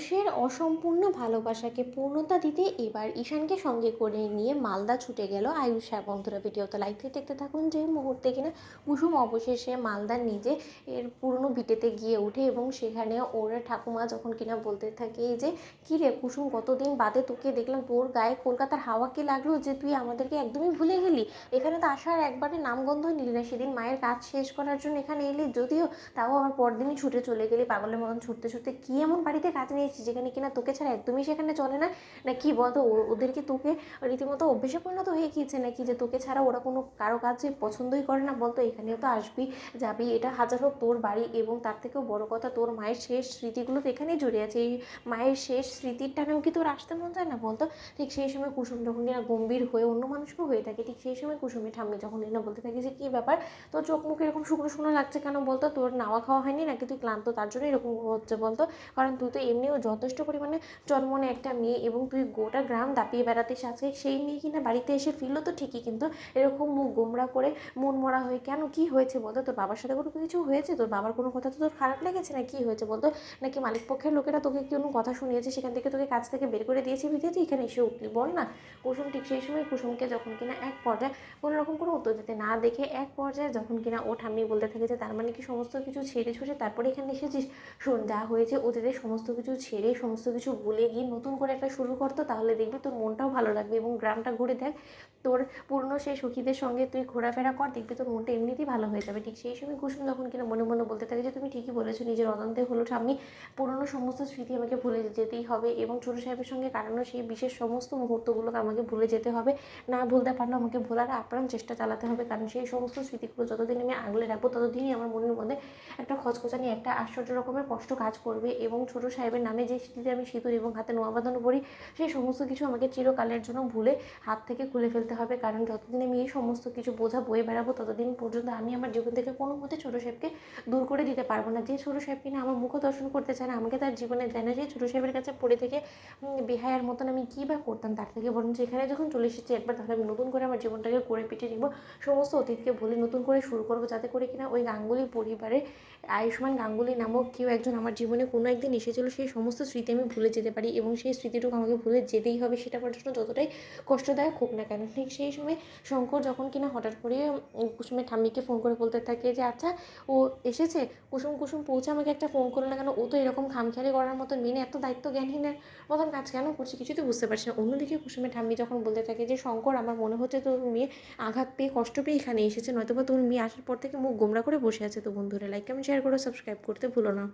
মানুষের অসম্পূর্ণ ভালোবাসাকে পূর্ণতা দিতে এবার ঈশানকে সঙ্গে করে নিয়ে মালদা ছুটে গেল আয়ুষ। হ্যাঁ বন্ধুরা, ভিডিওতে লাইক দিয়ে দেখতে থাকুন যে মুহূর্তে কিনা কুসুম অবশেষে মালদার নিজে এর পুরনো ভিটেতে গিয়ে ওঠে এবং সেখানে ওর ঠাকুমা যখন কিনা বলতে থাকে যে কী রে কুসুম, কতদিন বাদে তোকে দেখলাম, তোর গায়ে কলকাতার হাওয়া কি লাগলো যে তুই আমাদেরকে একদমই ভুলে গেলি? এখানে তো আসার একবারে নামগন্ধই নিলি না। সেদিন মায়ের কাজ শেষ করার জন্য এখানে এলি, যদিও তাও আবার পরদিনই ছুটে চলে গেলি পাগলের মতন ছুটতে ছুটতে। কী এমন বাড়িতে কাজ নিয়েছিস যেখানে কিনা তোকে ছাড়া একদমই সেখানে চলে না? না কি বলতো, ওদেরকে তোকে রীতিমতো অভ্যেসে পরিণত হয়ে গিয়েছে নাকি যে তোকে ছাড়া ওরা কোনো কারো কাজে পছন্দই করে না? বলতো এখানেও তো আসবি যাবি, এটা হাজার হোক তোর বাড়ি, এবং তার থেকেও বড় কথা তোর মায়ের শেষ স্মৃতিগুলো তো এখানেই জড়ে আছে। এই মায়ের শেষ স্মৃতির টানেও কি তোর আসতে মন যায় না বলতো? ঠিক সেই সময় কুসুম যখন কিনা গম্ভীর হয়ে অন্য মানুষকেও হয়ে থাকে, ঠিক সেই সময় কুসুমের ঠাম্মি যখন কিনা বলতে থাকে যে কী ব্যাপার, তোর চোখ মুখ এরকম শুকনো শুকনো লাগছে কেন বলতো? তোর নাওয়া খাওয়া হয়নি নাকি তুই ক্লান্ত তার জন্য এরকম হচ্ছে বলতো? কারণ তুই তো এমনিও যথেষ্ট পরিমাণে জন্মনে একটা মেয়ে, এবং তুই গোটা গ্রাম দাপিয়ে বেড়াতিস। আজকে সেই মেয়ে কিনা বাড়িতে এসে ফিরলো তো ঠিকই, কিন্তু এরকম মুখ গোমড়া করে মন মরা হয়ে কেন? কি হয়েছে বলতো? তোর বাবার সাথে কোনো কিছু হয়েছে? তোর বাবার কোনো কথা তো তোর খারাপ লেগেছে না? কি হয়েছে বলতো? নাকি মালিক পক্ষের লোকেরা তোকে কোনো কথা শুনিয়েছে, সেখান থেকে তোকে কাজ থেকে বের করে দিয়েছে বিধে তুই এখানে এসে উঠলি? বল না। কুসুম ঠিক সেই সময় কুসুমকে যখন কিনা এক পর্যায়ে কোনো রকম কোনো উত্তর দিতে না দেখে, এক পর্যায়ে যখন কিনা ও ঠাম্মি বলতে থাকে যে তার মানে কি সমস্ত কিছু ছেড়ে ছুড়ে তারপরে এখানে এসেছিস? শোন, যা হয়েছে ওদের সমস্ত কিছু ছেড়ে সমস্ত কিছু ভুলে গিয়ে নতুন করে একটা শুরু করতো, তাহলে দেখবি তোর মনটাও ভালো লাগবে, এবং গ্রামটা ঘুরে দেখ, তোর পুরনো সেই সখীদের সঙ্গে তুই ঘোরাফেরা কর, দেখবি তোর মনটা এমনিতেই ভালো হয়ে যাবে। ঠিক সেই সময় কুসুম যখন কিনা মনে মনে বলতে থাকে যে তুমি ঠিকই বলেছো, নিজের অজান্তে হলো ঠাম্মি, পুরনো সমস্ত স্মৃতি আমাকে ভুলে যেতেই হবে, এবং ছোটো সাহেবের সঙ্গে কাটানো সেই বিশেষ সমস্ত মুহূর্তগুলোকে আমাকে ভুলে যেতে হবে। না ভুলতে পারলেও আমাকে ভোলার আপ্রাণ চেষ্টা চালাতে হবে, কারণ সেই সমস্ত স্মৃতিগুলো যতদিন আমি আগলে রাখবো ততদিনই আমার মনের মধ্যে একটা খচখচানি, একটা আশ্চর্য রকমের কষ্ট কাজ করবে, এবং ছোটো সাহেবের নামে যে স্মৃতিতে আমি সিঁদুর এবং হাতে নোয়া বাঁধানো পড়ি, সেই সমস্ত কিছু আমাকে চিরকালের জন্য ভুলে হাত থেকে খুলে ফেলতে হবে। কারণ যতদিন আমি এই সমস্ত কিছু বোঝা বয়ে বেড়াবো ততদিন পর্যন্ত আমি আমার জীবন থেকে কোনো মতে ছোটো সাহেবকে দূর করে দিতে পারবো না। যে ছোটো সাহেব কিনা আমার মুখ দর্শন করতে চায় না, আমাকে তার জীবনে দেয় না, সেই ছোটো সাহেবের কাছে পড়ে থেকে বেহায়ার মতন আমি কী বা করতাম? তার থেকে বরঞ্চ এখানে যখন চলে এসেছি একবার, তাহলে আমি নতুন করে আমার জীবনটাকে করে পিটে নিব, সমস্ত অতীতকে ভুলে নতুন করে শুরু করবো, যাতে করে কিনা ওই গাঙ্গুলি পরিবারে আয়ুষ্মান গাঙ্গুলি নামক কেউ একজন আমার জীবনে কোনো একদিন এসেছিলো, সেই সমস্ত স্মৃতি আমি ভুলে যেতে পারি, এবং সেই স্মৃতিটুকু আমাকে ভুলে যেতেই হবে, সেটা আমার জন্য যতটাই কষ্টদায়ক হোক না কেন। ঠিক সেই সময় শঙ্কর যখন কিনা হঠাৎ করে কুসুমের ঠাম্মিকে ফোন করে বলতে থাকে যে আচ্ছা ও এসেছে, কুসুম কুসুম পৌঁছে আমাকে একটা ফোন করো না কেন? ও তো এরকম খামখেয়ালি করার মতো মেনে এত দায়িত্ব জ্ঞানহীনের মতন কাজ কেন করছে, কিছুই তো বুঝতে পারছি না। অন্যদিকে কুসুমের ঠাম্মি যখন বলতে থাকে যে শঙ্কর, আমার মনে হচ্ছে তোর মেয়ে আঘাত পেয়ে কষ্ট পেয়ে এখানে এসেছে, নয়তো বা তোর মেয়ে আসার পর থেকে মুখ গোমড়া করে বসে আছে। তো বন্ধুরা, লাইক কমেন্ট শেয়ার করো, সাবস্ক্রাইব করতে ভুলো না।